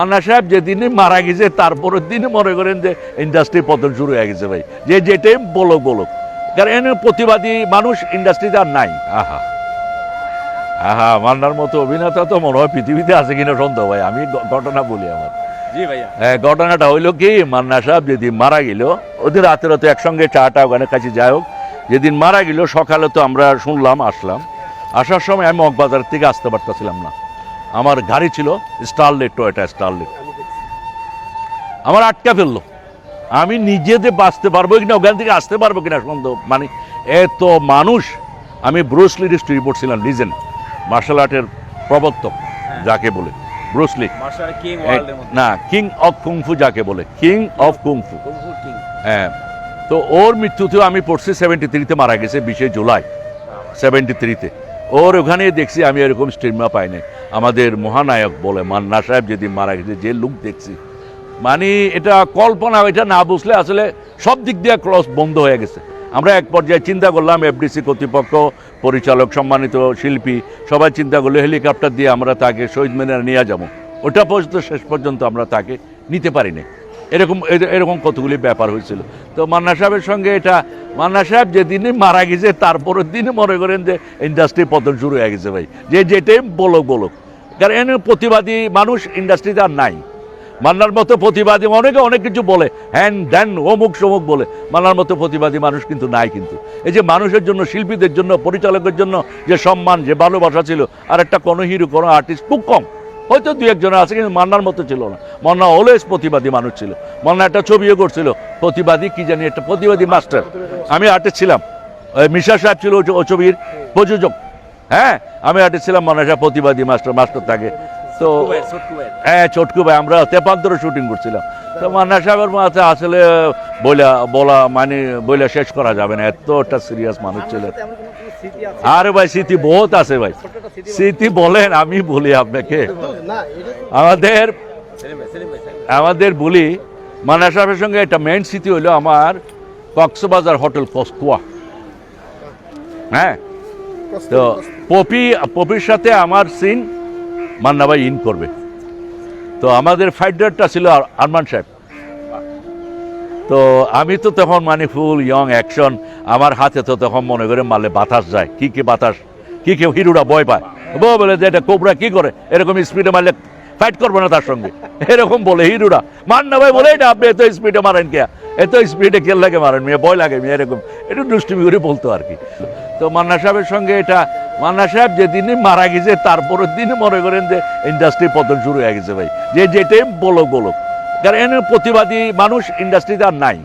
মান্না সাহেব যেদিনই মারা গেছে তারপরের দিনে মনে করেন যে ইন্ডাস্ট্রি পতন শুরু হয়ে গেছে ভাই, যে যেটাই বলুক কারণ এর প্রতিবাদী মানুষ ইন্ডাস্ট্রিতে আর নাই। আহা আহা, মান্নার মতো অভিনেতা তো মনে হয় পৃথিবীতে আছে কিনা সন্দেহ ভাই। আমি ঘটনা বলি আমার। জি ভাইয়া। হ্যাঁ, ঘটনাটা হইলো কি, মান্না সাহেব যেদিন মারা গেল, ওদের রাতে একসঙ্গে চাটা ওখানে কাছে যাই হোক, যেদিন মারা গেল সকালে তো আমরা শুনলাম, আসলাম। আসার সময় আমি মগবাজার থেকে আসতে পারতেছিলাম না, আমার গাড়ি ছিল স্টারলেট, টয়োটা স্টারলেট, আমার আটকা ফেললো। আমি নিজেতে বাঁচতে পারবো কিনা, ওখান থেকে আসতে পারবো কিনা সন্দেহ। মানে এত মানুষ। আমি ব্রুস লির স্টোরি পড়ছিলাম, লিজেন্ড, মার্শাল আর্টের প্রবর্তক যাকে বলে, ব্রুস লি না, কিং অফ কুংফু যাকে বলে, কিং অফ কুংফু। হ্যাঁ, তো ওর মৃত্যুতেও আমি পড়ছি 73-তে মারা গেছে, 20 জুলাই 73-তে। ওর ওখানে দেখছি আমি এরকম স্টিরমা পাইনি। আমাদের মহানায়ক বলে মান্না সাহেব যেদিন মারা গেছে, যে লুক দেখছি, মানে এটা কল্পনা, এটা না বুঝলে আসলে সব দিক দিয়ে ক্রস বন্ধ হয়ে গেছে। আমরা এক পর্যায়ে চিন্তা করলাম, এফডিসি কর্তৃপক্ষ, পরিচালক, সম্মানিত শিল্পী সবাই চিন্তা করলো হেলিকপ্টার দিয়ে আমরা তাকে শহীদ মিনারে নিয়ে যাবো। ওটা পর্যন্ত শেষ পর্যন্ত আমরা তাকে নিতে পারিনি। এরকম কতগুলি ব্যাপার হয়েছিল। তো মান্না সাহেবের সঙ্গে এটা, মান্না সাহেব যেদিনই মারা গেছে তারপরের দিনে মনে করেন যে ইন্ডাস্ট্রি পতন শুরু হয়ে গেছে ভাই, যে যেটাই বলুক কারণ এর প্রতিবাদী মানুষ ইন্ডাস্ট্রিতে আর নাই। মান্নার মতো প্রতিবাদী অনেকে অনেক কিছু বলে, হ্যান দেন অমুক সমুক বলে, মান্নার মতো প্রতিবাদী মানুষ কিন্তু নাই। কিন্তু এই যে মানুষের জন্য, শিল্পীদের জন্য, পরিচালকের জন্য যে সম্মান, যে ভালোবাসা ছিল, আর একটা কোনো হিরো, কোনো আর্টিস্ট খুব কম, হয়তো দু একজনের আছে, কিন্তু মান্নার মতো ছিল না। মান্না অলওয়েজ প্রতিবাদী মানুষ ছিল। মান্না একটা ছবিও করছিল, প্রতিবাদী কি জানি, একটা প্রতিবাদী মাস্টার। আমি আর্টিস্ট ছিলাম, মিশা সাহেব ছিল ও ছবির প্রযোজক। হ্যাঁ, আমি আর্টিস্ট ছিলাম, মান্না সাহেব প্রতিবাদী মাস্টার থাকে। তো হ্যাঁ, চটকু ভাই, আমরা 53 শুটিং করছিলাম। তো মান্না সাহেবের মাথা আসলে বইলা শেষ করা যাবে না, এত একটা সিরিয়াস মানুষ ছিল। আরে ভাই, স্মৃতি বহুত আছে ভাই, স্মৃতি বলেন, আমি বলি আপনাকে। আমাদের বলি, মান্না সাহেবের সঙ্গে একটা মেইন স্মৃতি হইলো আমার কক্সবাজার হোটেল কস্তুয়া। হ্যাঁ, তো পপির সাথে আমার সিন মান্না ভাই ইন করবে। তো আমাদের ফাইটারটা ছিল আরমান সাহেব। তো আমি তো তখন ফুল ইয়ং অ্যাকশন, আমার হাতে তো তখন মনে করে মারলে বাতাস যায়, কি বাতাস, কি হিরোরা ভয় পায়, বলে যে এটা কোবরা কি করে, এরকম স্পিডে মারলে ফাইট করবো না তার সঙ্গে, এরকম বলে হিরোরা। মান্না ভাই বলে এটা আপনি এত স্পিডে মারেন কে, এত স্পিডে কেল লাগে মারেন মেয়ে, ভয় লাগে মেয়ে, এরকম একটু দুষ্টুমি করে বলতো আর কি। তো মান্না সাহেবের সঙ্গে এটা, মান্না সাহেব যেদিনই মারা গেছে তারপরের দিনে মনে করেন যে ইন্ডাস্ট্রি পতন শুরু হয়ে গেছে ভাই, যে যেটাই বলুক কারণ এর প্রতিবাদী মানুষ ইন্ডাস্ট্রিতে আর নাই।